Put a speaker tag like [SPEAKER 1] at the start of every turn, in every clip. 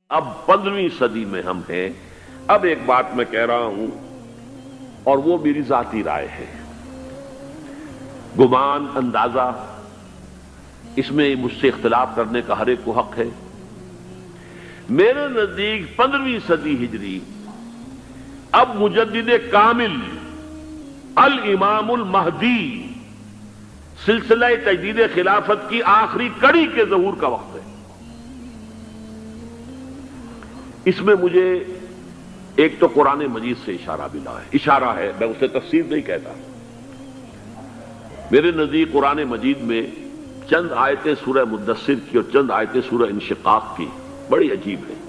[SPEAKER 1] اب 15ویں صدی میں ہم ہیں۔ اب ایک بات میں کہہ رہا ہوں اور وہ میری ذاتی رائے ہے، گمان اندازہ اس میں مجھ سے اختلاف کرنے کا ہر ایک کو حق ہے۔ میرے نزدیک 15ویں صدی ہجری اب مجدد کامل الامام المہدی سلسلہ تجدید خلافت کی آخری کڑی کے ظہور کا وقت ہے۔ اس میں مجھے ایک تو قرآن مجید سے اشارہ ملا ہے، اشارہ ہے، میں اسے تفسیر نہیں کہتا۔ میرے نزدیک قرآن مجید میں چند آیتیں سورہ مدثر کی اور چند آیتیں سورہ انشقاق کی بڑی عجیب ہیں۔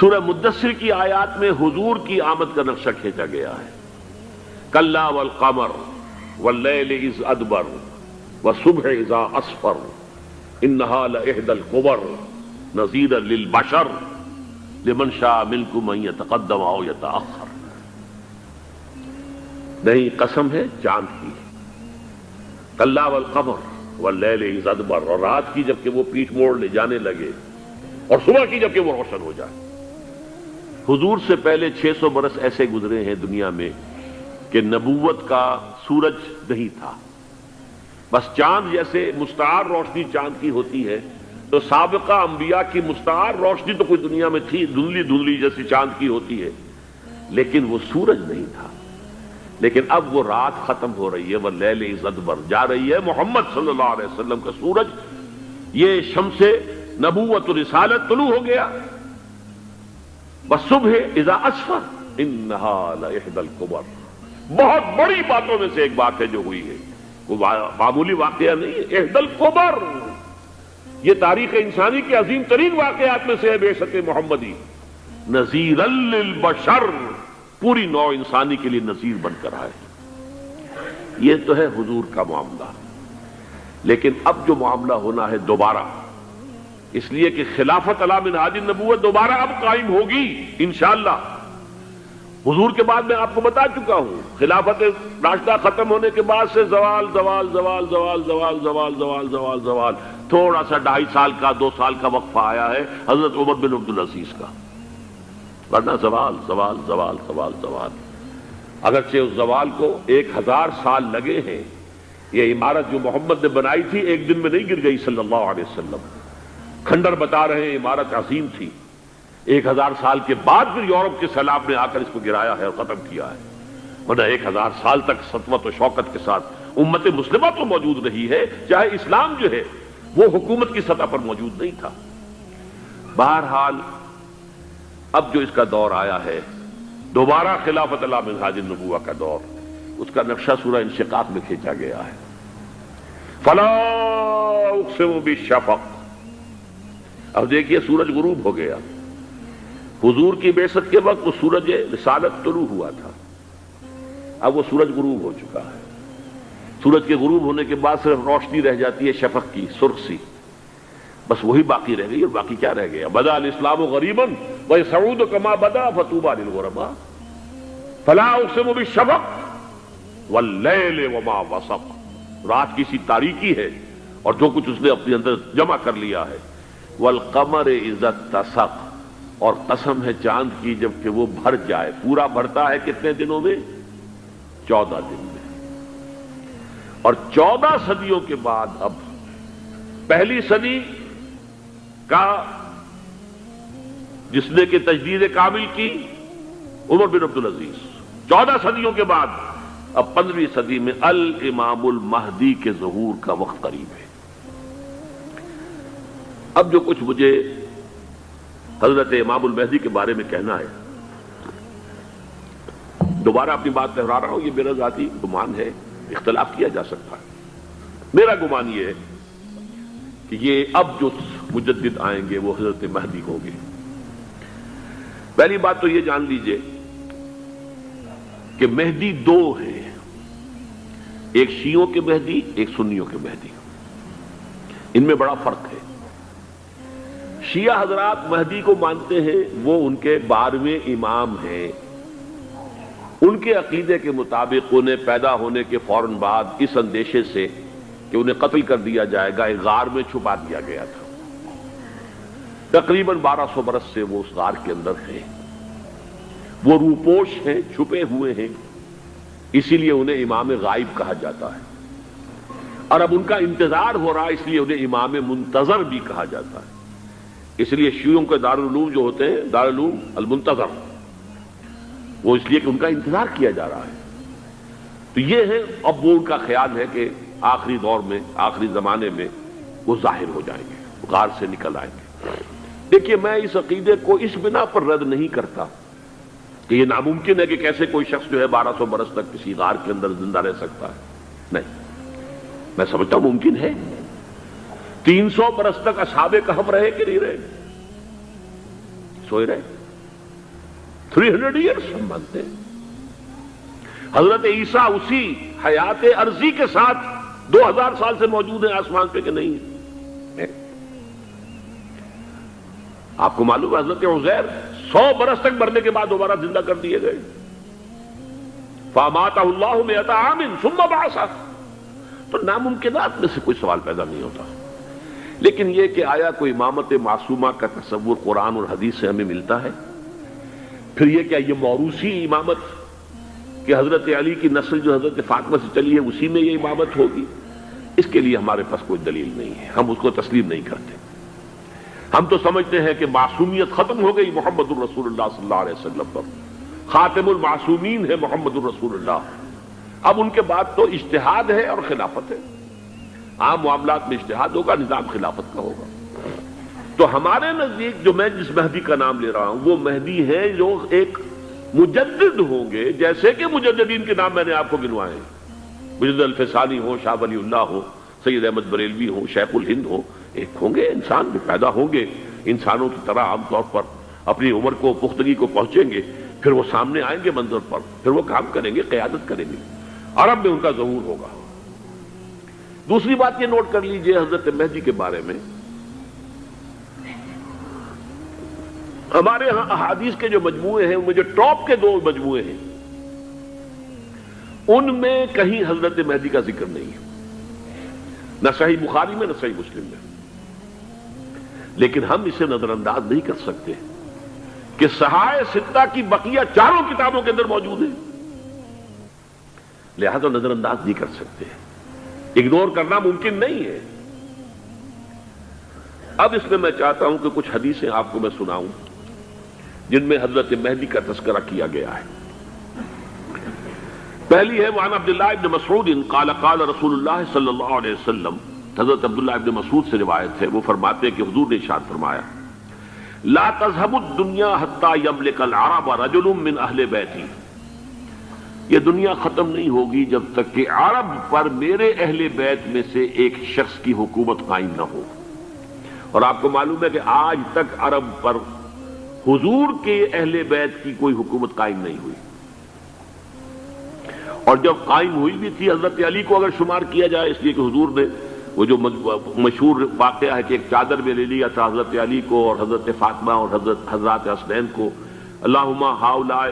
[SPEAKER 1] سورہ مدثر کی آیات میں حضور کی آمد کا نقشہ کھینچا گیا ہے، کلا والقمر واللیل اذ ادبر والصبح اذا اسفر انہا لإحدی الکبر نذیرا للبشر لمن شاء منکم ان یتقدم او یتأخر۔ نہیں، قسم ہے چاند کی، کلا والقمر واللیل اذ ادبر، اور رات کی جبکہ وہ پیٹھ موڑ لے جانے لگے اور صبح کی جبکہ وہ روشن ہو جائے۔ حضور سے پہلے 600 برس ایسے گزرے ہیں دنیا میں کہ نبوت کا سورج نہیں تھا، بس چاند جیسے مستعار روشنی چاند کی ہوتی ہے، تو سابقہ انبیاء کی مستعار روشنی تو کوئی دنیا میں تھی، دھندلی دھندلی جیسی چاند کی ہوتی ہے، لیکن وہ سورج نہیں تھا۔ لیکن اب وہ رات ختم ہو رہی ہے، واللیل اذ ادبر جا رہی ہے، محمد صلی اللہ علیہ وسلم کا سورج، یہ شمس نبوت و رسالت طلوع ہو گیا۔ والصبح اذا اسفر انہا لإحدی الکبر، بہت بڑی باتوں میں سے ایک بات ہے جو ہوئی ہے، وہ معمولی واقعہ نہیں ہے، احدی الکبر، یہ تاریخ انسانی کے عظیم ترین واقعات میں سے ہے بعثت محمدی، نذیرا للبشر، پوری نوع انسانی کے لیے نذیر بن کر آئے۔ یہ تو ہے حضور کا معاملہ، لیکن اب جو معاملہ ہونا ہے دوبارہ، اس لیے کہ خلافت علی منہاج النبوت دوبارہ اب قائم ہوگی انشاءاللہ۔ حضور کے بعد میں آپ کو بتا چکا ہوں، خلافت راشدہ ختم ہونے کے بعد سے زوال زوال زوال زوال زوال زوال زوال زوال زوال، تھوڑا سا 2.5 سال کا 2 سال کا وقفہ آیا ہے حضرت عمر بن عبدالعزیز کا، ورنہ زوال زوال زوال زوال زوال۔ اگرچہ اس زوال کو 1000 سال لگے ہیں، یہ عمارت جو محمد نے بنائی تھی ایک دن میں نہیں گر گئی صلی اللہ علیہ وسلم، کھنڈر بتا رہے ہیں عمارت عظیم تھی، 1000 سال کے بعد پھر یورپ کے سیلاب نے آ کر اس کو گرایا ہے اور ختم کیا ہے، ورنہ 1000 سال تک سطوت و شوکت کے ساتھ امت مسلمہ تو موجود رہی ہے، چاہے اسلام جو ہے وہ حکومت کی سطح پر موجود نہیں تھا۔ بہرحال اب جو اس کا دور آیا ہے دوبارہ خلافت علی منہاج النبوہ کا دور، اس کا نقشہ سورہ انشقاق میں کھینچا گیا ہے۔ فلا اقسم بالشفق، اب دیکھیے سورج غروب ہو گیا، حضور کی بعثت کے وقت وہ سورج رسالت طلوع ہوا تھا، اب وہ سورج غروب ہو چکا ہے۔ سورج کے غروب ہونے کے بعد صرف روشنی رہ جاتی ہے شفق کی، سرخ سی، بس وہی باقی رہ گئی، اور باقی کیا رہ گیا؟ بدا الاسلام غریبا ویسعود کما بدا فطوبی للغرباء، فلا اقسم بالشفق واللیل وما وسق، رات کی سی تاریکی ہے اور جو کچھ اس نے اپنے اندر جمع کر لیا ہے، والقمر اذا اتسق، اور قسم ہے چاند کی جب کہ وہ بھر جائے، پورا بھرتا ہے کتنے دنوں میں؟ 14 دن میں۔ اور 14 صدیوں کے بعد اب پہلی صدی کا جس نے کہ تجدید کامل کی عمر بن عبدالعزیز، 14 صدیوں کے بعد اب 15ویں صدی میں الامام المہدی کے ظہور کا وقت قریب ہے۔ اب جو کچھ مجھے حضرت امام المہدی کے بارے میں کہنا ہے، دوبارہ اپنی بات دہرا رہا ہوں، یہ میرا ذاتی گمان ہے، اختلاف کیا جا سکتا ہے۔ میرا گمان یہ ہے کہ یہ اب جو مجدد آئیں گے وہ حضرت مہدی ہوں گے۔ پہلی بات تو یہ جان لیجئے کہ مہدی 2 ہیں، ایک شیعوں کے مہدی، ایک سنیوں کے مہدی، ان میں بڑا فرق ہے۔ شیعہ حضرات مہدی کو مانتے ہیں، وہ ان کے 12ویں امام ہیں، ان کے عقیدے کے مطابق انہیں پیدا ہونے کے فوراً بعد اس اندیشے سے کہ انہیں قتل کر دیا جائے گا ایک غار میں چھپا دیا گیا تھا۔ تقریباً 1200 برس سے وہ اس غار کے اندر ہیں، وہ روپوش ہیں، چھپے ہوئے ہیں، اسی لیے انہیں امام غائب کہا جاتا ہے، اور اب ان کا انتظار ہو رہا ہے، اس لیے انہیں امام منتظر بھی کہا جاتا ہے۔ اس لیے شیعوں کے دارالعلوم جو ہوتے ہیں، دارالعلوم المنتظر، وہ اس لیے کہ ان کا انتظار کیا جا رہا ہے۔ تو یہ ہے، اب وہ ان کا خیال ہے کہ آخری دور میں، آخری زمانے میں وہ ظاہر ہو جائیں گے، غار سے نکل آئیں گے۔ دیکھیے، میں اس عقیدے کو اس بنا پر رد نہیں کرتا کہ یہ ناممکن ہے کہ کیسے کوئی شخص جو ہے 1200 برس تک کسی غار کے اندر زندہ رہ سکتا ہے، نہیں، میں سمجھتا ہوں ممکن ہے۔ 300 برس تک اصحاب کہف رہے کہ نہیں رہے؟ سوئے رہے۔ 300 ایئرس ہم مانتے ہیں۔ حضرت عیسیٰ اسی حیات عرضی کے ساتھ 2000 سال سے موجود ہیں آسمان پہ کہ نہیں ہے؟ آپ کو معلوم ہے حضرت عزیر 100 برس تک مرنے کے بعد دوبارہ زندہ کر دیے گئے۔ فَأَمَاتَهُ اللَّهُ مِئَةَ عَامٍ ثُمَّ بَعَثَهُ۔ تو ناممکنات میں سے کوئی سوال پیدا نہیں ہوتا، لیکن یہ کہ آیا کوئی امامت معصومہ کا تصور قرآن اور حدیث سے ہمیں ملتا ہے؟ پھر یہ کیا یہ موروثی امامت کہ حضرت علی کی نسل جو حضرت فاطمہ سے چلی ہے اسی میں یہ امامت ہوگی؟ اس کے لیے ہمارے پاس کوئی دلیل نہیں ہے، ہم اس کو تسلیم نہیں کرتے۔ ہم تو سمجھتے ہیں کہ معصومیت ختم ہو گئی محمد الرسول اللہ صلی اللہ علیہ وسلم پر، خاتم المعصومین ہے محمد الرسول اللہ۔ اب ان کے بعد تو اجتہاد ہے اور خلافت ہے، عام معاملات میں اجتہاد ہوگا، نظام خلافت کا ہوگا۔ تو ہمارے نزدیک جو میں جس مہدی کا نام لے رہا ہوں وہ مہدی ہے جو ایک مجدد ہوں گے، جیسے کہ مجددین کے نام میں نے آپ کو گنوائے ہیں، مجدد الفسانی ہو، شاہ ولی اللہ ہو، سید احمد بریلوی ہو، شیخ الہند ہو، ایک ہوں گے انسان جو پیدا ہوں گے انسانوں کی طرح، عام طور پر اپنی عمر کو، پختگی کو پہنچیں گے، پھر وہ سامنے آئیں گے منظر پر، پھر وہ کام کریں گے، قیادت کریں گے، عرب میں ان کا ظہور ہوگا۔ دوسری بات یہ نوٹ کر لیجئے حضرت مہدی کے بارے میں، ہمارے ہاں احادیث کے جو مجموعے ہیں، ان میں جو ٹاپ کے 2 مجموعے ہیں، ان میں کہیں حضرت مہدی کا ذکر نہیں ہے، نہ صحیح بخاری میں نہ صحیح مسلم میں۔ لیکن ہم اسے نظر انداز نہیں کر سکتے کہ صحائح ستہ کی بقیہ 4 کتابوں کے اندر موجود ہیں، لہذا نظر انداز نہیں کر سکتے، اگنور کرنا ممکن نہیں ہے۔ اب اس میں میں چاہتا ہوں کہ کچھ حدیثیں آپ کو میں سناؤں جن میں حضرت مہدی کا تذکرہ کیا گیا ہے۔ پہلی ہے وعن عبداللہ ابن مسعود قال قال رسول اللہ صلی اللہ علیہ وسلم، حضرت عبداللہ ابن مسعود سے روایت ہے، وہ فرماتے ہیں کہ حضور نے ارشاد فرمایا لا تذهب الدنيا حتى يملك العرب رجل من اہل بیتی، یہ دنیا ختم نہیں ہوگی جب تک کہ عرب پر میرے اہل بیت میں سے ایک شخص کی حکومت قائم نہ ہو۔ اور آپ کو معلوم ہے کہ آج تک عرب پر حضور کے اہل بیت کی کوئی حکومت قائم نہیں ہوئی، اور جب قائم ہوئی بھی تھی حضرت علی کو اگر شمار کیا جائے، اس لیے کہ حضور نے وہ جو مشہور واقعہ ہے کہ ایک چادر میں لے لیا تھا حضرت علی کو اور حضرت فاطمہ اور حضرات حسنین کو، اللہم ہؤلاء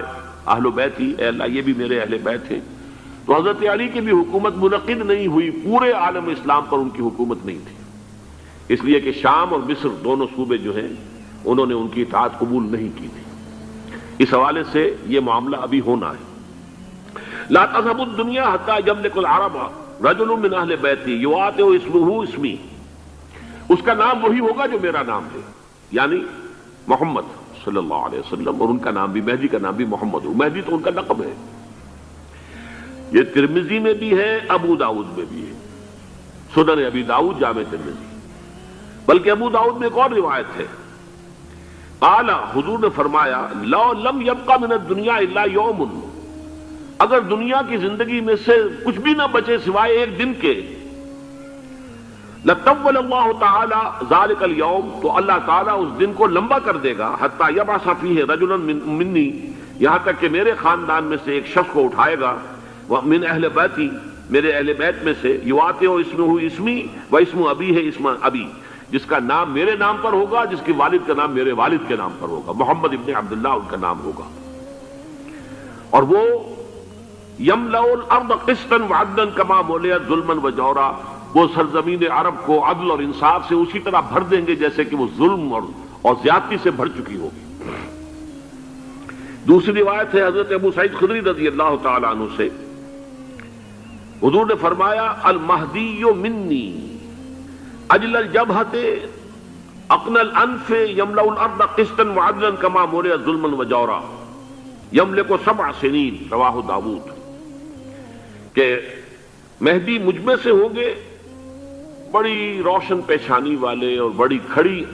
[SPEAKER 1] اہل بیتی، اے اللہ یہ بھی میرے اہل بیت ہیں۔ تو حضرت علی کی بھی حکومت منعقد نہیں ہوئی، پورے عالم اسلام پر ان کی حکومت نہیں تھی، اس لیے کہ شام اور مصر دونوں صوبے جو ہیں انہوں نے ان کی اطاعت قبول نہیں کی تھی۔ اس حوالے سے یہ معاملہ ابھی ہونا ہے۔ لا تذهب الدنيا حتى يملك العرب رجل من اہل بیتی یواطئ اسمہ اسمی، اس کا نام وہی ہوگا جو میرا نام ہے، یعنی محمد صلی اللہ علیہ وسلم، اور ان کا نام بھی، مہدی کا نام بھی محمد ہو، مہدی تو ان کا لقب ہے۔ یہ ترمذی میں بھی ہے، ابو داؤد میں بھی ہے، سنن ابی داؤد، جامع ترمذی، بلکہ ابو داؤد میں ایک اور روایت ہے، قال، حضور نے فرمایا لو لم يبقى من الدنيا الا يوم، اگر دنیا کی زندگی میں سے کچھ بھی نہ بچے سوائے ایک دن کے، لطول اللہ تعالی ذلك اليوم، تو اللہ تعالیٰ اس دن کو لمبا کر دے گا، حتی یبعث فیہ رجلا منی، یہاں تک کہ میرے خاندان میں سے ایک شخص کو اٹھائے گا، من اہل بیتی، میرے اہل بیت میں سے، یواطئ اسمہ اسمی و اسم ابی ہے اسم ابی، جس کا نام میرے نام پر ہوگا، جس کے والد کا نام میرے والد کے نام پر ہوگا، محمد ابن عبداللہ ان کا نام ہوگا، اور وہ یملأ الارض قسطا وعدلا کما ملئت ظلما وجورا، وہ سرزمین عرب کو عدل اور انصاف سے اسی طرح بھر دیں گے جیسے کہ وہ ظلم اور زیادتی سے بھر چکی ہوگی۔ دوسری روایت ہے حضرت ابو سعید خدری رضی اللہ تعالی عنہ سے، حضور نے فرمایا المہدی منی اجل الجبہۃ اقن الانف یملأ الارض قسطا وعدلا کما ملئ ظلما وجورا یملک 7 سنین، رواہ داؤد، کہ مہدی مجھ میں سے ہوں گے بڑی روشن پیشانی والے اور بڑی کھڑی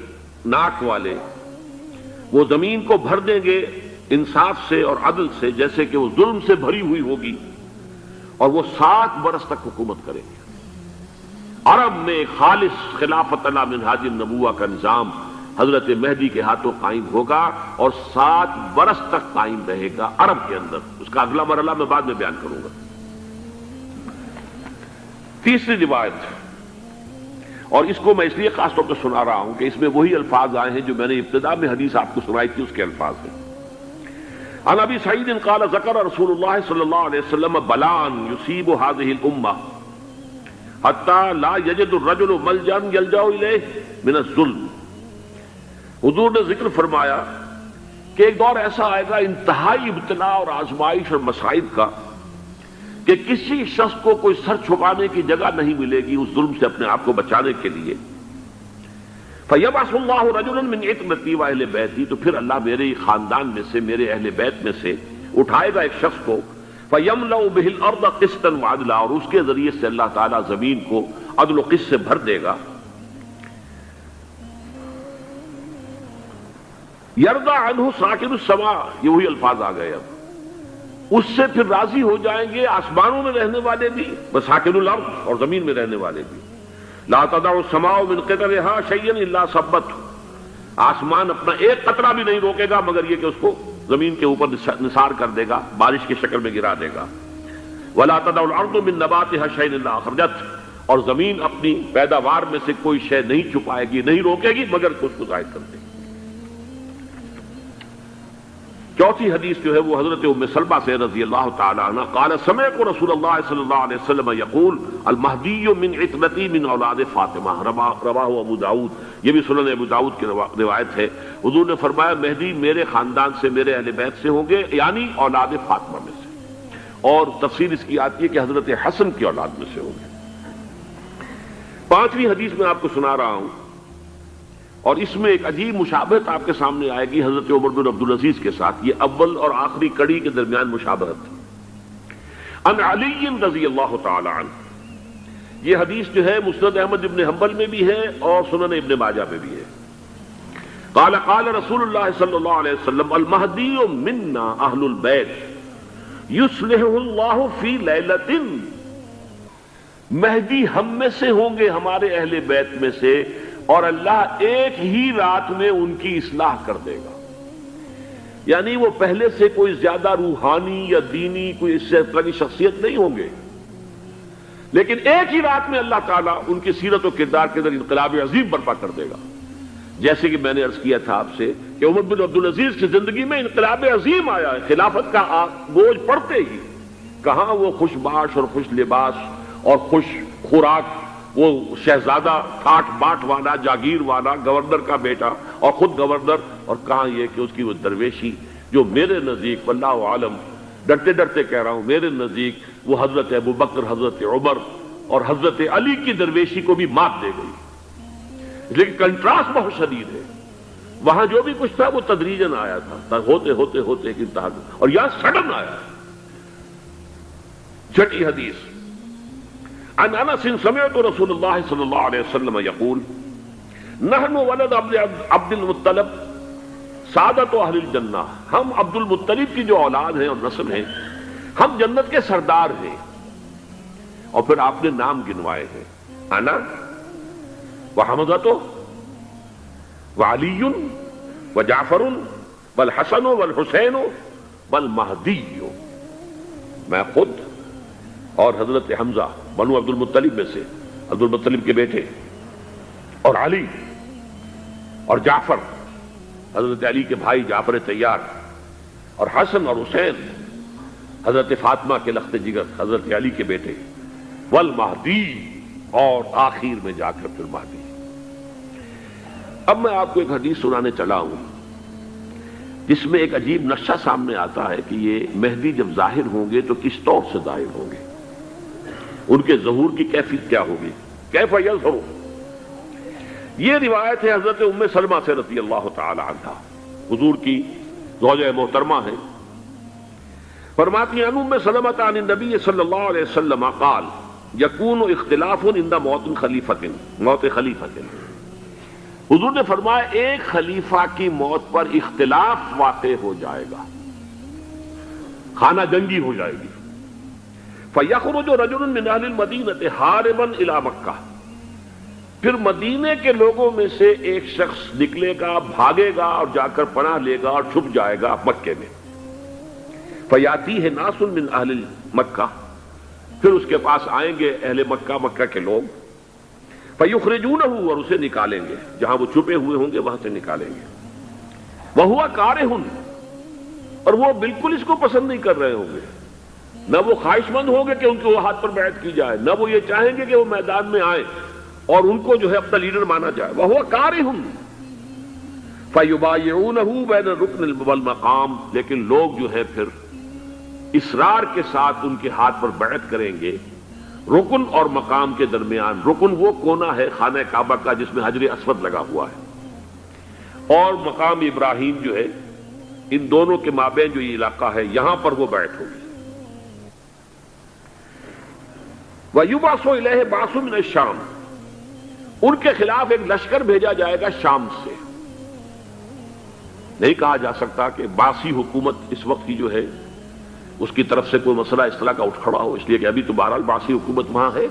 [SPEAKER 1] ناک والے، وہ زمین کو بھر دیں گے انصاف سے اور عدل سے جیسے کہ وہ ظلم سے بھری ہوئی ہوگی، اور وہ 7 برس تک حکومت کریں گے۔ عرب میں خالص خلافت علی منہاج النبوہ کا نظام حضرت مہدی کے ہاتھوں قائم ہوگا اور 7 برس تک قائم رہے گا عرب کے اندر۔ اس کا اگلا مرحلہ میں بعد میں بیان کروں گا۔ تیسری روایت، اور اس کو میں اس لیے خاص طور پہ سنا رہا ہوں کہ اس میں وہی الفاظ آئے ہیں جو میں نے ابتدا میں حدیث آپ کو سنائی تھی، اس کے الفاظ ہیں۔ عن ابی سعید قال ذکر رسول اللہ صلی اللہ علیہ وسلم بلاء یصیب هذه الامہ حتی لا یجد الرجل ملجا یلجا الیہ من الظلم۔ حضور نے ذکر فرمایا کہ ایک دور ایسا آئے گا انتہائی ابتلاء اور آزمائش اور مصائب کا کہ کسی شخص کو کوئی سر چھپانے کی جگہ نہیں ملے گی اس ظلم سے اپنے آپ کو بچانے کے لیے۔ فَيَبْعَثُ اللَّهُ رَجُلًا مِنْ عِتْرَتِي وَأَهْلِ بَيْتِي، تو پھر اللہ میرے خاندان میں سے، میرے اہل بیت میں سے اٹھائے گا ایک شخص کو، فَيَمْلَأُ بِهِ الْأَرْضَ قِسْطًا وَعَدْلًا، اور اس کے ذریعے سے اللہ تعالیٰ زمین کو عدل و قسط سے بھر دے گا۔ يَرْضَى عَنْهُ سَاكِنُ السَّمَاءِ، یہ وہی الفاظ آ گئے اب، اس سے پھر راضی ہو جائیں گے آسمانوں میں رہنے والے بھی، وَسَاكِنُ الْأَرْضِ، اور زمین میں رہنے والے بھی۔ لا تدع السماء من قطرها شيئا الا ثبته، آسمان اپنا ایک قطرہ بھی نہیں روکے گا مگر یہ کہ اس کو زمین کے اوپر نثار کر دے گا، بارش کی شکل میں گرا دے گا۔ ولا تدع الارض من نباتها شيئا الا اخرجته، اور زمین اپنی پیداوار میں سے کوئی شے نہیں چھپائے گی، نہیں روکے گی مگر اس کو ظاہر کر دے گی۔ چوتھی حدیث جو ہے وہ حضرت ام سلمہ سے رضی اللہ تعالی عنہ قال سمعت رسول اللہ صلی اللہ علیہ وسلم یقول المہدی من عترتی من اولاد فاطمہ، رواہ ابو داؤد، یہ بھی سنن ابو داؤد کی روایت ہے۔ حضور نے فرمایا مہدی میرے خاندان سے، میرے اہل بیت سے ہوں گے، یعنی اولاد فاطمہ میں سے، اور تفسیر اس کی آتی ہے کہ حضرت حسن کی اولاد میں سے ہوں گے۔ پانچویں حدیث میں آپ کو سنا رہا ہوں، اور اس میں ایک عجیب مشابہت آپ کے سامنے آئے گی حضرت عمر بن عبدالعزیز کے ساتھ، یہ اول اور آخری کڑی کے درمیان مشابہت۔ عن علی رضی اللہ تعالی عنہ، یہ حدیث جو ہے مسند احمد ابن حنبل میں بھی ہے اور سنن ابن ماجہ میں بھی ہے۔ قال قال رسول اللہ صلی اللہ علیہ وسلم المہدی منا اہل البیت یصلحہ اللہ فی لیلۃ، مہدی ہم میں سے ہوں گے، ہمارے اہل بیت میں سے، اور اللہ ایک ہی رات میں ان کی اصلاح کر دے گا۔ یعنی وہ پہلے سے کوئی زیادہ روحانی یا دینی کوئی اس طرح کی شخصیت نہیں ہوں گے، لیکن ایک ہی رات میں اللہ تعالیٰ ان کی سیرت و کردار کے اندر انقلاب عظیم برپا کر دے گا۔ جیسے کہ میں نے عرض کیا تھا آپ سے کہ عمر بن عبدالعزیز کی زندگی میں انقلاب عظیم آیا ہے، خلافت کا بوجھ پڑتے ہی کہاں وہ خوش باش اور خوش لباس اور خوش خوراک، وہ شہزادہ ٹھاٹ باٹ والا، جاگیر والا، گورنر کا بیٹا اور خود گورنر، اور کہاں یہ کہ اس کی وہ درویشی جو میرے نزدیک واللہ عالم، ڈرتے ڈرتے کہہ رہا ہوں، میرے نزدیک وہ حضرت ابو بکر، حضرت عمر اور حضرت علی کی درویشی کو بھی مات دے گئی۔ لیکن کنٹراسٹ بہت شدید ہے، وہاں جو بھی کچھ تھا وہ تدریجاً آیا تھا، ہوتے ہوتے ہوتے ایک انتہا، اور یہاں سڈن آیا۔ چھٹی حدیث، عن انس سمعت رسول اللہ صلی اللہ علیہ وسلم یقول نحن ولد عبد المطلب سعادت اہل الجنہ، ہم عبد المطلب کی جو اولاد ہیں اور نسل ہیں، ہم جنت کے سردار ہیں۔ اور پھر آپ نے نام گنوائے ہیں، انا وحمزۃ وعلی وجعفر والحسن والحسین والمہدی، میں خود اور حضرت حمزہ بنو عبد المطلب میں سے، عبد المطلب کے بیٹے، اور علی اور جعفر حضرت علی کے بھائی جعفر طیار، اور حسن اور حسین حضرت فاطمہ کے لخت جگر حضرت علی کے بیٹے، والمہدی، اور آخر میں جا کر پھر مہدی۔ اب میں آپ کو ایک حدیث سنانے چلا ہوں جس میں ایک عجیب نقشہ سامنے آتا ہے کہ یہ مہدی جب ظاہر ہوں گے تو کس طور سے ظاہر ہوں گے، ان کے ظہور کی کیفیت کیا ہوگی، کیف یظہر۔ یہ روایت ہے حضرت ام سلمہ سے رضی اللہ تعالی عنہا، حضور کی زوجہ محترمہ ہے، فرماتی ہیں ام سلمہ عن النبی صلی اللہ علیہ وسلم قال یکون اختلاف عند موت خلیفۃ، موت خلیفۃ، حضور نے فرمایا ایک خلیفہ کی موت پر اختلاف واقع ہو جائے گا، خانہ جنگی ہو جائے گی۔ فَيَخْرُجُ رَجُلٌ مِّنْ أَهْلِ الْمَدِينَةِ هَارِبًا إِلَىٰ مَكَّةَ، پھر مدینے کے لوگوں میں سے ایک شخص نکلے گا، بھاگے گا اور جا کر پناہ لے گا اور چھپ جائے گا مکے میں۔ فَيَأْتِيهِ نَاسٌ مِّنْ أَهْلِ مَكَّةِ، پھر اس کے پاس آئیں گے اہل مکہ، مکہ کے لوگ، فَيُخْرِجُونَهُ، اور اسے نکالیں گے، جہاں وہ چھپے ہوئے ہوں گے وہاں سے نکالیں گے۔ وَهُوَ كَارِهٌ، اور وہ بالکل اس کو پسند نہیں کر رہے ہوں گے، نہ وہ خواہش مند ہوں گے کہ ان کے ہاتھ پر بیعت کی جائے، نہ وہ یہ چاہیں گے کہ وہ میدان میں آئیں اور ان کو جو ہے اپنا لیڈر مانا جائے۔ وَهُوَ كَارِهٌ فَيُبَايِعُونَهُ بَيْنَ الرُّكْنِ وَالْمَقَامِ، لیکن لوگ جو ہے پھر اصرار کے ساتھ ان کے ہاتھ پر بیعت کریں گے رکن اور مقام کے درمیان۔ رکن وہ کونا ہے خانہ کعبہ کا جس میں حجر اسود لگا ہوا ہے، اور مقام ابراہیم جو ہے، ان دونوں کے مابین جو یہ علاقہ ہے یہاں پر وہ بیعت ہوگی۔ وَيُبْعَثُ إِلَيْهِ بَعْثٌ مِّنَ الشَّامِ، ان کے خلاف ایک لشکر بھیجا جائے گا شام سے۔ نہیں کہا جا سکتا کہ باسی حکومت اس وقت کی جو ہے اس کی طرف سے کوئی مسئلہ اس طرح کا اٹھ کھڑا ہو، اس لیے کہ ابھی تو بہرحال باسی حکومت وہاں ہے۔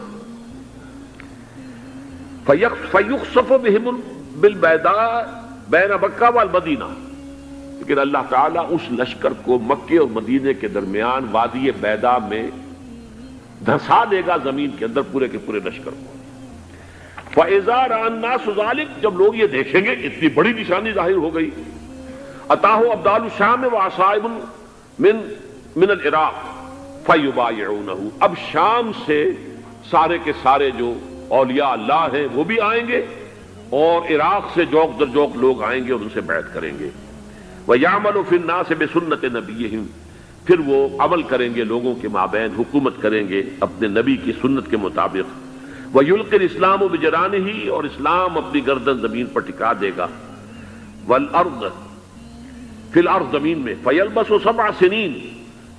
[SPEAKER 1] فَيُخْسَفُ بِهِمْ بِالْبَيْضَاءِ بَيْنَ مَكَّةَ وَالْمَدِينَةِ، لیکن اللہ تعالیٰ اس لشکر کو مکے اور مدینے کے درمیان وادی بیضاء میں دھسا دے گا، زمین کے اندر پورے کے پورے لشکر کو۔ فَإِذَا رَأَى النَّاسُ ذَلِكَ، جب لوگ یہ دیکھیں گے اتنی بڑی نشانی ظاہر ہو گئی، أَتَاهُ أَبْدَالُ الشَّامِ وَعَصَائِبٌ من العراق فَيُبَايِعُونَهُ، اب شام سے سارے کے سارے جو اولیاء اللہ ہیں وہ بھی آئیں گے، اور عراق سے جوق در جوق لوگ آئیں گے اور ان سے بیعت کریں گے۔ وَيَعْمَلُ فِي النَّاسِ بِسُنَّةِ نَبِيِّهِمْ، پھر وہ عمل کریں گے لوگوں کے مابین، حکومت کریں گے اپنے نبی کی سنت کے مطابق۔ وَيُلْقِي الْإِسْلَامُ بِجَرَانِهِ، اور اسلام اپنی گردن زمین پر ٹکا دے گا۔ وَالْأَرْضَ فِي الْأَرْضِ، زمین میں۔ فَيَلْبَسُ 7 سنین،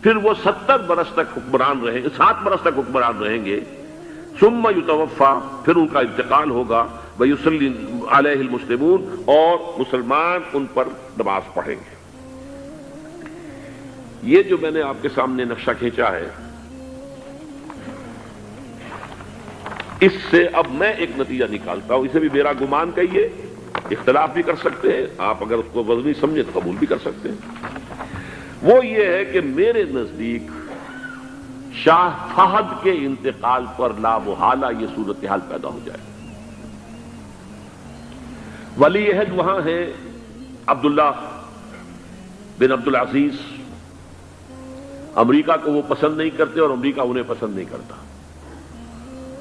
[SPEAKER 1] پھر وہ 70 برس تک حکمران رہیں گے، 7 برس تک حکمران رہیں گے۔ ثم یتوفا، پھر ان کا انتقال ہوگا۔ ویصلی علیہ المسلمون، اور مسلمان ان پر نماز پڑھیں گے۔ یہ جو میں نے آپ کے سامنے نقشہ کھینچا ہے، اس سے اب میں ایک نتیجہ نکالتا ہوں، اسے بھی میرا گمان کہیے، اختلاف بھی کر سکتے ہیں آپ، اگر اس کو وزنی سمجھے تو قبول بھی کر سکتے ہیں۔ وہ یہ ہے کہ میرے نزدیک شاہ فہد کے انتقال پر لا محالہ یہ صورتحال پیدا ہو جائے۔ ولی عہد وہاں ہے عبداللہ بن عبدالعزیز، امریکہ کو وہ پسند نہیں کرتے اور امریکہ انہیں پسند نہیں کرتا،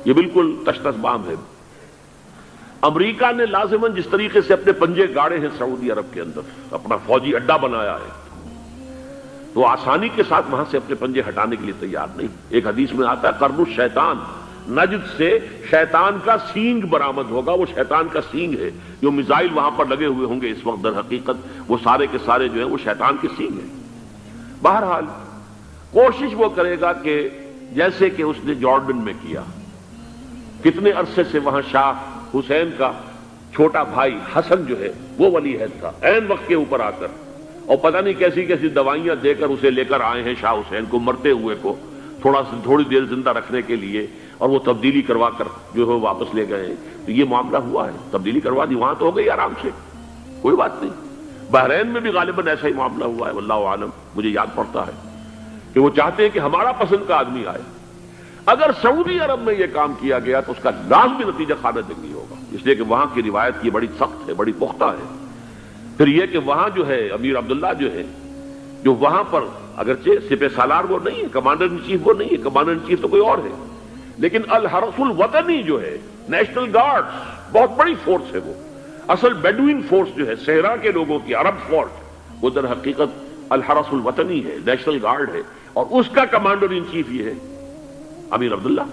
[SPEAKER 1] یہ بالکل تش تش بام ہے۔ امریکہ نے لازماً جس طریقے سے اپنے پنجے گاڑے ہیں سعودی عرب کے اندر، اپنا فوجی اڈا بنایا ہے، تو آسانی کے ساتھ وہاں سے اپنے پنجے ہٹانے کے لیے تیار نہیں۔ ایک حدیث میں آتا ہے قرن الشیطان، نجد سے شیطان کا سینگ برآمد ہوگا، وہ شیطان کا سینگ ہے، جو میزائل وہاں پر لگے ہوئے ہوں گے اس وقت، در حقیقت وہ سارے کے سارے جو ہیں وہ شیطان کے سینگ ہیں۔ بہرحال کوشش وہ کرے گا کہ جیسے کہ اس نے جارڈن میں کیا، کتنے عرصے سے وہاں شاہ حسین کا چھوٹا بھائی حسن جو ہے وہ ولی عہد تھا، عین وقت کے اوپر آ کر، اور پتہ نہیں کیسی کیسی دوائیاں دے کر اسے لے کر آئے ہیں شاہ حسین کو، مرتے ہوئے کو تھوڑی دیر زندہ رکھنے کے لیے، اور وہ تبدیلی کروا کر جو ہے واپس لے گئے ہیں۔ تو یہ معاملہ ہوا ہے، تبدیلی کروا دی، وہاں تو ہو گئی آرام سے، کوئی بات نہیں۔ بحرین میں بھی غالباً ایسا ہی معاملہ ہوا ہے، واللہ عالم، مجھے یاد پڑتا ہے کہ وہ چاہتے ہیں کہ ہمارا پسند کا آدمی آئے۔ اگر سعودی عرب میں یہ کام کیا گیا تو اس کا لازمی نتیجہ خانہ جنگی ہوگا، اس لیے کہ وہاں کی روایت یہ بڑی سخت ہے، بڑی پختہ ہے۔ پھر یہ کہ وہاں جو ہے امیر عبداللہ جو ہے، جو وہاں پر اگرچہ سپہ سالار وہ نہیں ہے، کمانڈر ان چیف وہ نہیں ہے، کمانڈر ان چیف تو کوئی اور ہے، لیکن الحرس الوطنی جو ہے، نیشنل گارڈز، بہت بڑی فورس ہے وہ۔ اصل بیڈوین فورس جو ہے صحرا کے لوگوں کی عرب فورس، وہ در حقیقت الحرس الوطنی ہے، نیشنل گارڈ ہے، اور اس کا کمانڈر ان چیف یہ ہے امیر عبداللہ۔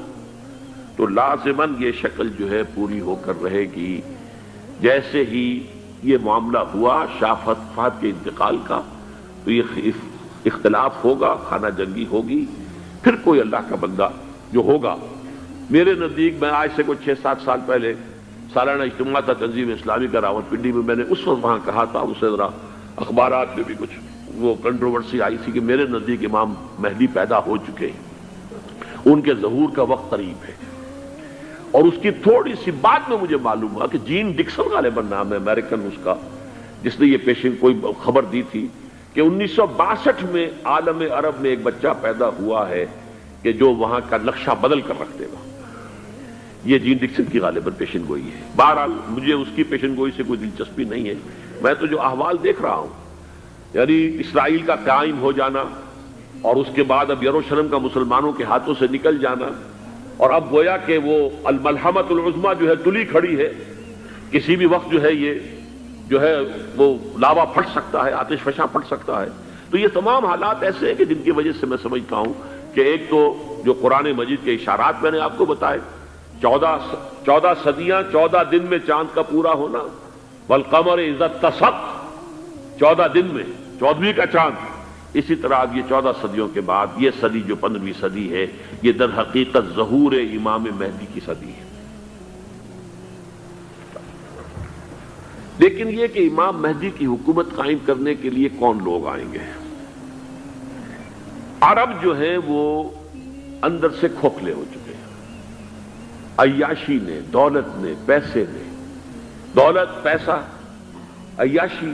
[SPEAKER 1] تو لازماً یہ شکل جو ہے پوری ہو کر رہے گی۔ جیسے ہی یہ معاملہ ہوا شاہ فہد کے انتقال کا، تو یہ اختلاف ہوگا، خانہ جنگی ہوگی، پھر کوئی اللہ کا بندہ جو ہوگا۔ میرے نزدیک، میں آج سے کوئی 6-7 سال پہلے سالانہ اجتماع تھا تنظیم اسلامی کا راولپنڈی میں، میں نے اس وقت وہاں کہا تھا، اسے ذرا اخبارات میں بھی کچھ وہ کنٹروورسی آئی تھی کہ میرے نزدیک امام مہدی پیدا ہو چکے ہیں، ان کے ظہور کا وقت قریب ہے۔ اور اس کی تھوڑی سی بات میں مجھے معلوم ہوا کہ جین ڈکسن غالباً نام ہے امریکن اس کا، جس نے یہ پیشن کوئی خبر دی تھی کہ 1962 میں عالم عرب میں ایک بچہ پیدا ہوا ہے کہ جو وہاں کا نقشہ بدل کر رکھ دے گا۔ یہ جین ڈکسن کی غالباً پیشن گوئی ہے۔ بہرحال مجھے اس کی پیشن گوئی سے کوئی دلچسپی نہیں ہے، میں تو جو احوال دیکھ رہا ہوں، یعنی اسرائیل کا قائم ہو جانا، اور اس کے بعد اب یروشلم کا مسلمانوں کے ہاتھوں سے نکل جانا، اور اب گویا کہ وہ الملحمۃ العظمیٰ جو ہے تلی کھڑی ہے، کسی بھی وقت جو ہے یہ جو ہے وہ لاوا پھٹ سکتا ہے، آتش فشاں پھٹ سکتا ہے۔ تو یہ تمام حالات ایسے ہیں کہ جن کی وجہ سے میں سمجھتا ہوں کہ ایک تو جو قرآن مجید کے اشارات میں نے آپ کو بتائے، 14 صدیاں 14 دن میں چاند کا پورا ہونا، والقمر اذا اتسق، 14 دن میں 14ویں کا چاند۔ اسی طرح اب یہ 14 صدیوں کے بعد یہ صدی جو 15ویں صدی ہے، یہ در حقیقت ظہور امام مہدی کی صدی ہے۔ لیکن یہ کہ امام مہدی کی حکومت قائم کرنے کے لیے کون لوگ آئیں گے؟ عرب جو ہیں وہ اندر سے کھوکھلے ہو چکے ہیں، عیاشی نے، دولت نے، پیسے نے، دولت، پیسہ، عیاشی،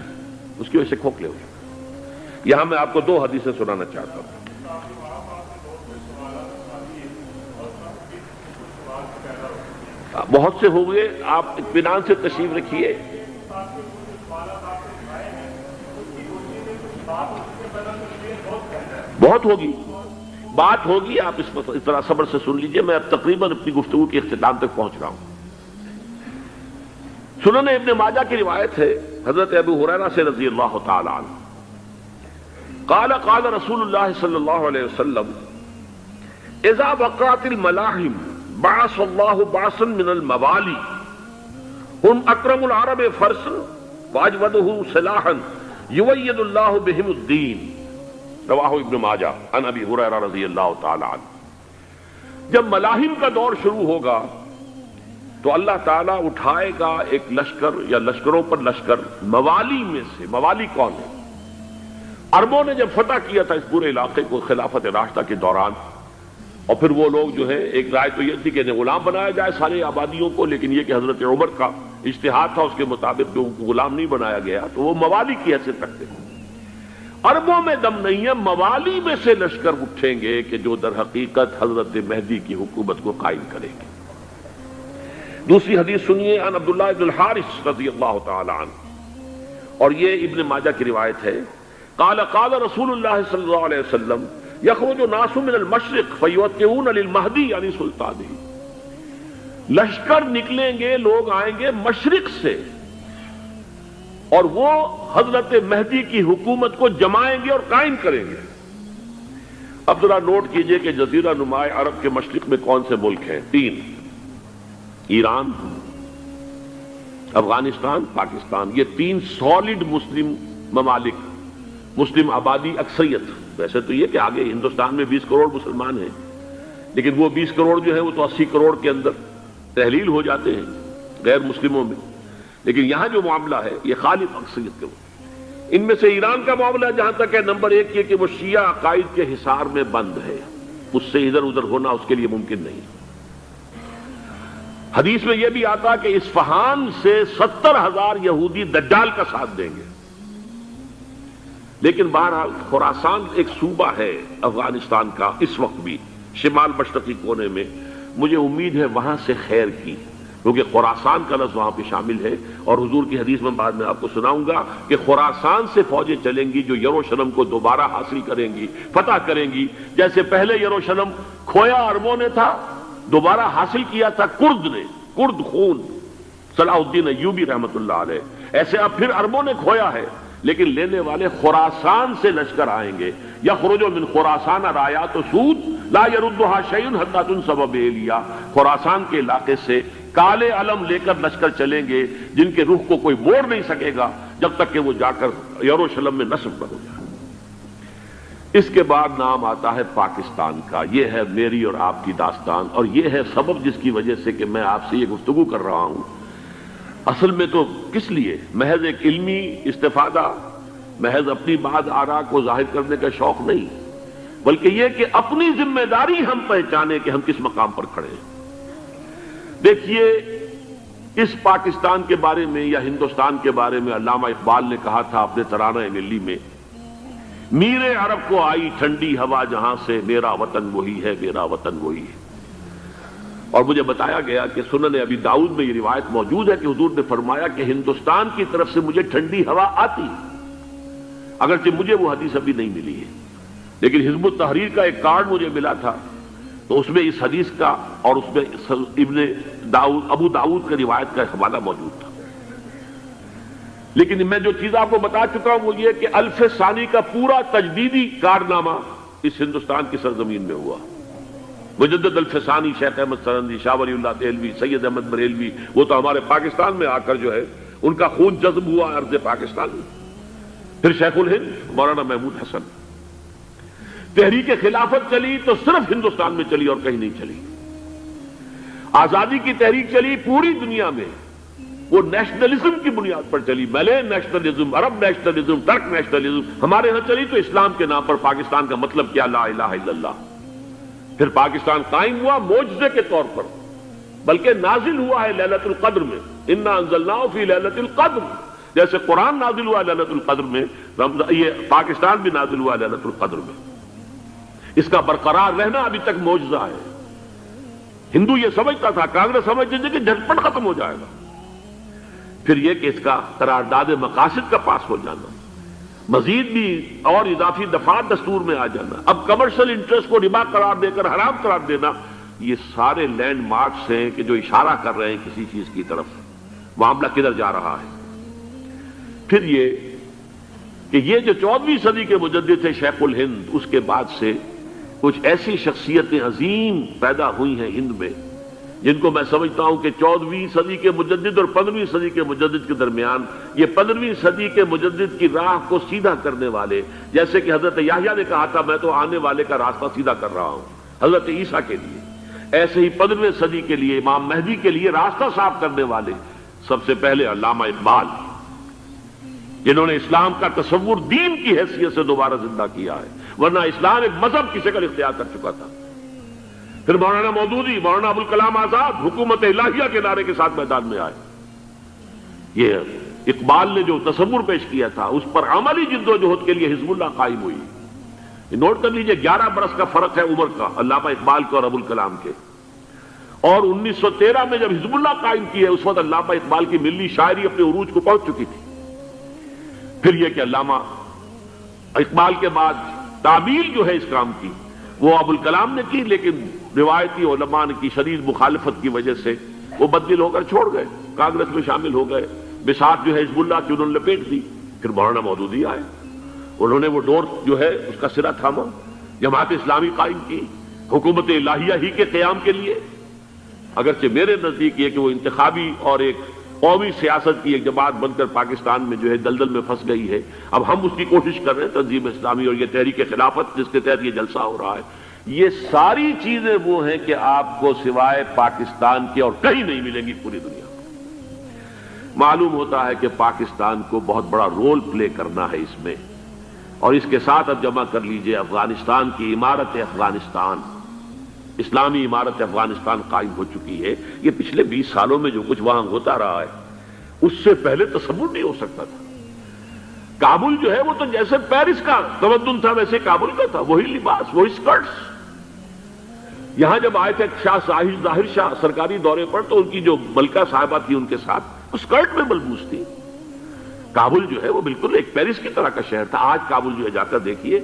[SPEAKER 1] اس کی وجہ سے کھوکھلے ہو چکے ہیں۔ یہاں میں آپ کو 2 حدیثیں سنانا چاہتا ہوں۔ بہت سے ہو گئے، آپ اطمینان سے تشریف رکھیے۔ بہت ہوگی، بات ہوگی، آپ اس طرح صبر سے سن لیجئے۔ میں اب تقریباً اپنی گفتگو کے اختتام تک پہنچ رہا ہوں۔ سنن ابن ماجہ کی روایت ہے حضرت ابو ہریرہ سے رضی اللہ تعالی عنہ، قال قال رسول اللہ صلی اللہ علیہ وسلم اذا وقعت الملاحم بعث اللہ بعثا من الموالی هم اکرم العرب فرسا واجودہ سلاحا یوید اللہ بہم الدین، رواہ ابن ماجہ عن ابی ہریرہ رضی اللہ تعالی عنہ۔ جب ملاحم کا دور شروع ہوگا تو اللہ تعالیٰ اٹھائے گا ایک لشکر یا لشکروں پر لشکر موالی میں سے۔ موالی کون ہے؟ عربوں نے جب فتح کیا تھا اس پورے علاقے کو خلافت راشدہ کے دوران، اور پھر وہ لوگ جو ہے، ایک رائے تو یہ تھی کہ انہیں غلام بنایا جائے سارے آبادیوں کو، لیکن یہ کہ حضرت عمر کا اجتہاد تھا، اس کے مطابق جو غلام نہیں بنایا گیا تو وہ موالی کی حیثیت رکھتے ہیں۔ عربوں میں دم نہیں ہے، موالی میں سے لشکر اٹھیں گے کہ جو در حقیقت حضرت مہدی کی حکومت کو قائم کریں گے۔ دوسری حدیث سنیے، عن عبداللہ بن الحارث رضی اللہ تعالی عنہ، اور یہ ابن ماجہ کی روایت ہے، قال قال رسول اللہ صلی اللہ علیہ وسلم یخرج الناس من المشرق فیوطئون للمہدی یعنی سلطانہ، لشکر نکلیں گے، لوگ آئیں گے مشرق سے، اور وہ حضرت مہدی کی حکومت کو جمائیں گے اور قائم کریں گے۔ اب ذرا نوٹ کیجئے کہ جزیرہ نما عرب کے مشرق میں کون سے ملک ہیں؟ 3، ایران، افغانستان، پاکستان۔ یہ 3 سالڈ مسلم ممالک، مسلم آبادی اکثریت۔ ویسے تو یہ کہ آگے ہندوستان میں 20 کروڑ مسلمان ہیں، لیکن وہ 20 کروڑ جو ہے وہ تو 80 کروڑ کے اندر تحلیل ہو جاتے ہیں غیر مسلموں میں، لیکن یہاں جو معاملہ ہے یہ خالص اکثریت کے۔ ان میں سے ایران کا معاملہ جہاں تک ہے، نمبر 1 یہ کہ وہ شیعہ عقائد کے حصار میں بند ہے، اس سے ادھر ادھر ہونا اس کے لیے ممکن نہیں۔ حدیث میں یہ بھی آتا کہ اصفہان سے 70,000 یہودی دجال کا ساتھ دیں گے۔ لیکن بہرحال خراسان ایک صوبہ ہے افغانستان کا اس وقت بھی، شمال مشرقی کونے میں، مجھے امید ہے وہاں سے خیر کی، کیونکہ خراسان کا لفظ وہاں پہ شامل ہے، اور حضور کی حدیث میں بعد میں آپ کو سناؤں گا کہ خراسان سے فوجیں چلیں گی جو یروشلم کو دوبارہ حاصل کریں گی، فتح کریں گی، جیسے پہلے یروشلم کھویا عربوں نے تھا، دوبارہ حاصل کیا تھا کرد نے، کرد خون، صلاح الدین ایوبی رحمت اللہ علیہ. ایسے اب پھر عربوں نے کھویا ہے، لیکن لینے والے خراسان سے لشکر آئیں گے. یخرج من خراسان رایات و سود لا یردها شیء حتی تنصب بإیلیا. خراسان کے علاقے سے کالے علم لے کر لشکر چلیں گے جن کے رخ کو کوئی موڑ نہیں سکے گا جب تک کہ وہ جا کر یروشلم میں نصب نہ ہو جائے. اس کے بعد نام آتا ہے پاکستان کا. یہ ہے میری اور آپ کی داستان، اور یہ ہے سبب جس کی وجہ سے کہ میں آپ سے یہ گفتگو کر رہا ہوں. اصل میں تو کس لیے؟ محض ایک علمی استفادہ، محض اپنی بات آراء کو ظاہر کرنے کا شوق نہیں، بلکہ یہ کہ اپنی ذمہ داری ہم پہچانے کہ ہم کس مقام پر کھڑے ہیں. دیکھیے، اس پاکستان کے بارے میں یا ہندوستان کے بارے میں علامہ اقبال نے کہا تھا اپنے ترانہ ملی میں، میرے عرب کو آئی ٹھنڈی ہوا جہاں سے، میرا وطن وہی ہے، میرا وطن وہی ہے. اور مجھے بتایا گیا کہ سنن ابی داؤد میں یہ روایت موجود ہے کہ حضور نے فرمایا کہ ہندوستان کی طرف سے مجھے ٹھنڈی ہوا آتی، اگرچہ مجھے وہ حدیث ابھی نہیں ملی ہے، لیکن حزب التحریر کا ایک کارڈ مجھے ملا تھا، تو اس میں اس حدیث کا اور اس میں ابو داؤد کا روایت کا حوالہ موجود تھا. لیکن میں جو چیز آپ کو بتا چکا ہوں وہ یہ کہ الف ثانی کا پورا تجدیدی کارنامہ اس ہندوستان کی سرزمین میں ہوا. مجدد الف ثانی شیخ احمد سرندی، شاہ ولی اللہ دہلوی، سید احمد بریلوی، وہ تو ہمارے پاکستان میں آ کر جو ہے ان کا خون جذب ہوا ارض پاکستان میں. پھر شیخ الہند مولانا محمود حسن. تحریک خلافت چلی تو صرف ہندوستان میں چلی اور کہیں نہیں چلی. آزادی کی تحریک چلی پوری دنیا میں، وہ نیشنلزم کی بنیاد پر چلی، ملے نیشنلزم، عرب نیشنلزم، ترک نیشنلزم. ہمارے ہاں چلی تو اسلام کے نام پر پاکستان کا مطلب کیا؟ لا الہ الا اللہ. پھر پاکستان قائم ہوا معجزے کے طور پر، بلکہ نازل ہوا ہے لیلۃ القدر میں. انا انزلناہ فی لیلۃ القدر، جیسے قرآن نازل ہوا لیلۃ القدر میں، یہ پاکستان بھی نازل ہوا لیلۃ القدر میں. اس کا برقرار رہنا ابھی تک معجزہ ہے. ہندو یہ سمجھتا تھا، کانگریس سمجھتی تھی کہ جھٹپٹ ختم ہو جائے گا. پھر یہ کہ اس کا قرارداد مقاصد کا پاس ہو جانا، مزید بھی اور اضافی دفعات دستور میں آ جانا، اب کمرشل انٹرسٹ کو ربا قرار دے کر حرام قرار دینا، یہ سارے لینڈ مارکس ہیں کہ جو اشارہ کر رہے ہیں کسی چیز کی طرف. معاملہ کدھر جا رہا ہے؟ پھر یہ کہ یہ جو 14ویں صدی کے مجدد تھے شیخ الہند، اس کے بعد سے کچھ ایسی شخصیتیں عظیم پیدا ہوئی ہیں ہند میں جن کو میں سمجھتا ہوں کہ 14ویں صدی کے مجدد اور 15ویں صدی کے مجدد کے درمیان یہ 15ویں صدی کے مجدد کی راہ کو سیدھا کرنے والے، جیسے کہ حضرت یحییٰ نے کہا تھا میں تو آنے والے کا راستہ سیدھا کر رہا ہوں حضرت عیسیٰ کے لیے، ایسے ہی 15ویں صدی کے لیے امام مہدی کے لیے راستہ صاف کرنے والے سب سے پہلے علامہ اقبال، جنہوں نے اسلام کا تصور دین کی حیثیت سے دوبارہ زندہ کیا ہے، ورنہ اسلام ایک مذہب کی شکل اختیار کر چکا تھا. پھر مولانا مودودی، مولانا ابوالکلام آزاد حکومت الہیہ کے نعرے کے ساتھ میدان میں آئے. یہ اقبال نے جو تصور پیش کیا تھا اس پر عملی جد و جہد کے لیے حزب اللہ قائم ہوئی. نوٹ کر لیجئے 11 برس کا فرق ہے عمر کا علامہ اقبال کے اور ابوالکلام کے. اور 1913 میں جب حزب اللہ قائم کی ہے اس وقت علامہ اقبال کی ملی شاعری اپنے عروج کو پہنچ چکی تھی. پھر یہ کہ علامہ اقبال کے بعد تعبیر جو ہے اس کام کی وہ ابوالکلام نے کی، لیکن روایتی علماء کی شدید مخالفت کی وجہ سے وہ بددل ہو کر چھوڑ گئے، کانگریس میں شامل ہو گئے، بساط جو ہے حزب اللہ کی انہوں نے لپیٹ دی. پھر مولانا مودودی آئے، انہوں نے وہ ڈور جو ہے اس کا سرا تھاما، جماعت اسلامی قائم کی حکومت الہیہ ہی کے قیام کے لیے. اگرچہ میرے نزدیک یہ کہ وہ انتخابی اور ایک قومی سیاست کی ایک جماعت بن کر پاکستان میں جو ہے دلدل میں پھنس گئی ہے، اب ہم اس کی کوشش کر رہے ہیں تنظیم اسلامی اور یہ تحریک خلافت جس کے تحت یہ جلسہ ہو رہا ہے. یہ ساری چیزیں وہ ہیں کہ آپ کو سوائے پاکستان کے اور کہیں نہیں ملیں گی پوری دنیا میں. معلوم ہوتا ہے کہ پاکستان کو بہت بڑا رول پلے کرنا ہے اس میں، اور اس کے ساتھ اب جمع کر لیجئے افغانستان کی عمارت افغانستان، اسلامی عمارت افغانستان قائم ہو چکی ہے. یہ پچھلے 20 سالوں میں جو کچھ وہاں ہوتا رہا ہے اس سے پہلے تصور نہیں ہو سکتا تھا. کابل جو ہے وہ تو جیسے پیرس کا تمدن تھا ویسے کابل کا تھا، وہی لباس، وہی سکرٹس. یہاں جب آئے تھے شاہ ظاہر شاہ سرکاری دورے پر تو ان کی جو ملکہ صاحبہ تھی ان کے ساتھ وہ سکرٹ میں ملبوس تھی. کابل جو ہے وہ بالکل ایک پیرس کی طرح کا شہر تھا. آج کابل جو ہے جا کر دیکھیے،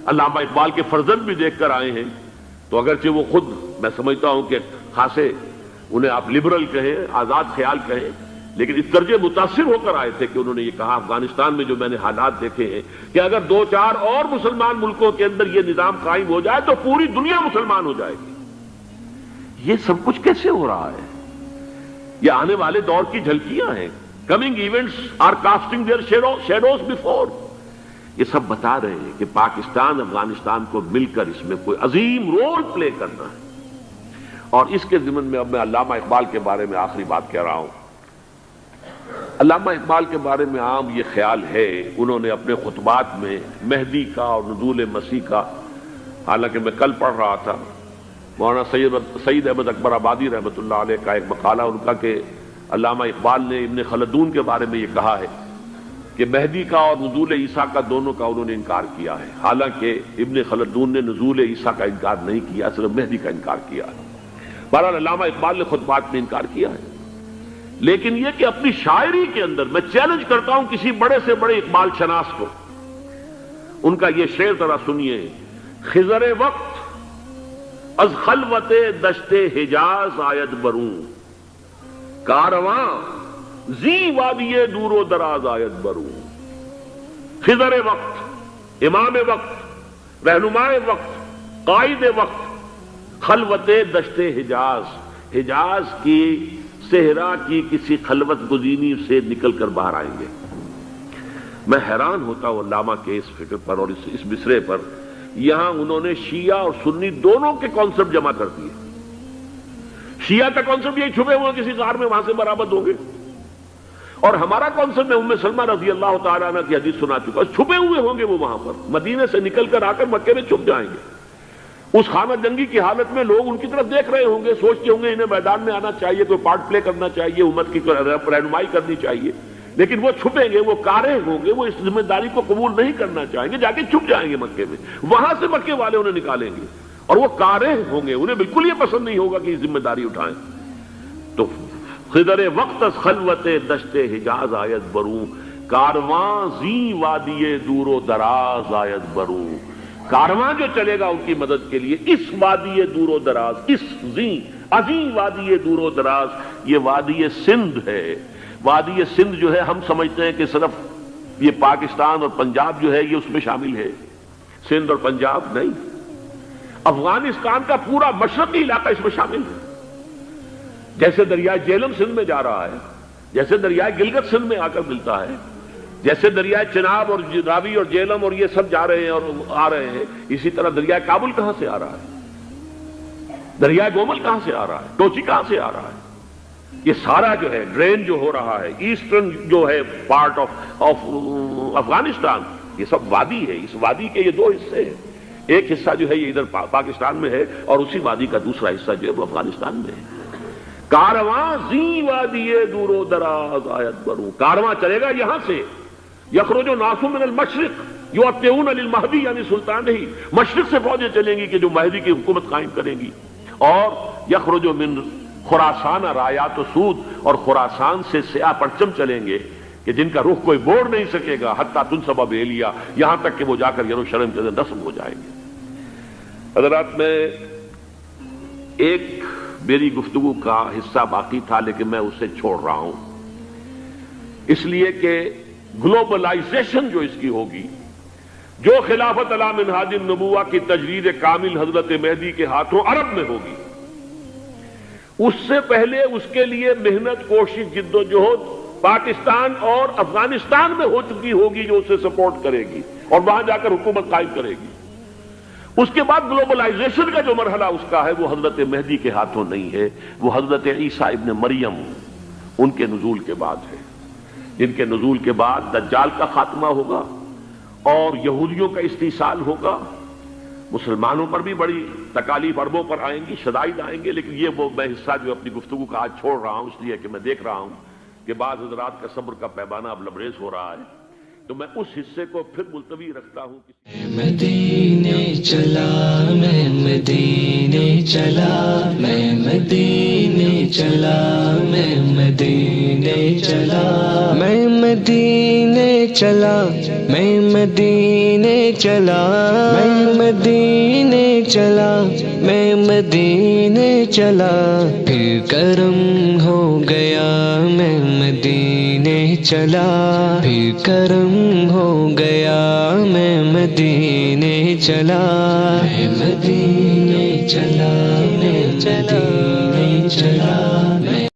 [SPEAKER 1] علامہ اقبال کے فرزند بھی دیکھ کر آئے ہیں، تو اگرچہ وہ خود میں سمجھتا ہوں کہ خاصے انہیں آپ لبرل کہیں، آزاد خیال کہیں، لیکن اس درجے متاثر ہو کر آئے تھے کہ انہوں نے یہ کہا افغانستان میں جو میں نے حالات دیکھے ہیں کہ اگر 2-4 اور مسلمان ملکوں کے اندر یہ نظام قائم ہو جائے تو پوری دنیا مسلمان ہو جائے گی۔ یہ سب کچھ کیسے ہو رہا ہے؟ یہ آنے والے دور کی جھلکیاں ہیں۔ Coming events are casting their shadows before. یہ سب بتا رہے ہیں کہ پاکستان افغانستان کو مل کر اس میں کوئی عظیم رول پلے کرنا ہے۔ اور اس کے ضمن میں اب میں علامہ اقبال کے بارے میں آخری بات کہہ رہا ہوں۔ علامہ اقبال کے بارے میں عام یہ خیال ہے، انہوں نے اپنے خطبات میں مہدی کا اور نزول مسیح کا، حالانکہ میں کل پڑھ رہا تھا مولانا سید احمد اکبر آبادی رحمۃ اللہ علیہ کا ایک مقالہ ان کا کہ علامہ اقبال نے ابن خلدون کے بارے میں یہ کہا ہے کہ مہدی کا اور نزول عیسیٰ کا دونوں کا انہوں نے انکار کیا ہے، حالانکہ ابن خلدون نے نزول عیسیٰ کا انکار نہیں کیا، صرف مہدی کا انکار کیا ہے۔ بہرحال علامہ اقبال نے خطبات میں انکار کیا ہے، لیکن یہ کہ اپنی شاعری کے اندر میں چیلنج کرتا ہوں کسی بڑے سے بڑے اقبال شناس کو، ان کا یہ شعر ذرا سنیے: خضر وقت از خلوت دشت حجاز آید بروں، کارواں زی وادی دور و دراز آید بروں۔ خضر وقت، امام وقت، رہنمائے وقت، قائد وقت، خلوت دشت حجاز، حجاز کی صحرا کی کسی خلوت گزینی سے نکل کر باہر آئیں گے۔ میں حیران ہوتا ہوں علامہ کے اس فکر پر اور اس مصرے پر۔ یہاں انہوں نے شیعہ اور سنی دونوں کے کانسیپٹ جمع کر دیے۔ شیعہ کا کانسیپٹ یہی چھپے ہوئے کسی غار میں وہاں سے برآمد ہوں گے، اور ہمارا کانسیپٹ میں ام سلمہ رضی اللہ تعالیٰ عنہ کی حدیث سنا چکا، چھپے ہوئے ہوں گے وہ وہاں پر، مدینے سے نکل کر آ کر مکے میں چھپ جائیں گے۔ اس خانہ جنگی کی حالت میں لوگ ان کی طرف دیکھ رہے ہوں گے، سوچتے ہوں گے انہیں میدان میں آنا چاہیے، کوئی پارٹ پلے کرنا چاہیے، امت کی رہنمائی کرنی چاہیے، لیکن وہ چھپیں گے، وہ کارے ہوں گے، وہ اس ذمہ داری کو قبول نہیں کرنا چاہیں گے، جا کے چھپ جائیں گے مکے میں، وہاں سے مکے والے انہیں نکالیں گے، اور وہ کارے ہوں گے، انہیں بالکل یہ پسند نہیں ہوگا کہ یہ ذمہ داری اٹھائیں۔ تو خضر وقت از خلوت دشت حجاز آید بروں، کارواں زی وادی دور و دراز آید بروں۔ کارواں جو چلے گا ان کی مدد کے لیے اس وادی دور و دراز، اس عظیم وادی دور و دراز، یہ وادی سندھ ہے۔ وادی سندھ جو ہے ہم سمجھتے ہیں کہ صرف یہ پاکستان اور پنجاب جو ہے یہ اس میں شامل ہے، سندھ اور پنجاب نہیں، افغانستان کا پورا مشرقی علاقہ اس میں شامل ہے۔ جیسے دریائے جیلم سندھ میں جا رہا ہے، جیسے دریائے گلگت سندھ میں آ کر ملتا ہے، جیسے دریائے چناب اور راوی اور جیلم اور یہ سب جا رہے ہیں اور آ رہے ہیں، اسی طرح دریائے کابل کہاں سے آ رہا ہے، دریائے گومل کہاں سے آ رہا ہے، ٹوچی کہاں سے آ رہا ہے، یہ سارا جو ہے ڈرین جو ہو رہا ہے، ایسٹرن جو ہے پارٹ آف افغانستان، یہ سب وادی ہے۔ اس وادی کے یہ 2 حصے ہیں، ایک حصہ جو ہے یہ ادھر پاکستان میں ہے، اور اسی وادی کا دوسرا حصہ جو ہے وہ افغانستان میں ہے۔ کارواں زی وادی دور و دراز آیت بروں، کارواں چلے گا یہاں سے، یخرج ناس من المشرق یؤتون للمہدی، یعنی سلطان نہیں، مشرق سے فوجیں چلیں گی کہ جو مہدی کی حکومت قائم کریں گی، اور یخرج من خراسان رایات و سود، اور خراسان سے سیاہ پرچم چلیں گے کہ جن کا رخ کوئی موڑ نہیں سکے گا، حتیٰ تنصب بیلیا، یہاں تک کہ وہ جا کر یروشلم کے اندر نصب ہو جائیں گے۔ حضرات، میں ایک میری گفتگو کا حصہ باقی تھا لیکن میں اسے چھوڑ رہا ہوں، اس لیے کہ گلوبلائزیشن جو اس کی ہوگی، جو خلافت علی منہاج النبوہ کی تجرید کامل حضرت مہدی کے ہاتھوں عرب میں ہوگی، اس سے پہلے اس کے لیے محنت، کوشش، جد و جہد پاکستان اور افغانستان میں ہو چکی ہوگی جو اسے سپورٹ کرے گی اور وہاں جا کر حکومت قائم کرے گی۔ اس کے بعد گلوبلائزیشن کا جو مرحلہ اس کا ہے وہ حضرت مہدی کے ہاتھوں نہیں ہے، وہ حضرت عیسیٰ ابن مریم ان کے نزول کے بعد ہے، جن کے نزول کے بعد دجال کا خاتمہ ہوگا اور یہودیوں کا استحصال ہوگا، مسلمانوں پر بھی بڑی تکالیف عربوں پر آئیں گی، شدائد آئیں گے، لیکن یہ وہ میں حصہ جو اپنی گفتگو کا آج چھوڑ رہا ہوں اس لیے کہ میں دیکھ رہا ہوں کہ بعض حضرات کا صبر کا پیمانہ اب لبریز ہو رہا ہے۔ تو میں اس حصے کو پھر ملتوی رکھتا ہوں.
[SPEAKER 2] مدینے چلا میں مدینے چلا میں مدینے چلا میں مدینے چلا میں مدینے چلا میں مدینے چلا میں مدینے چلا میں مدینے چلا پھر کرم ہو گیا میں مدینے چلا پھر کرم ہو گیا میں مدینے چلا میں مدینے چلا میں مدینے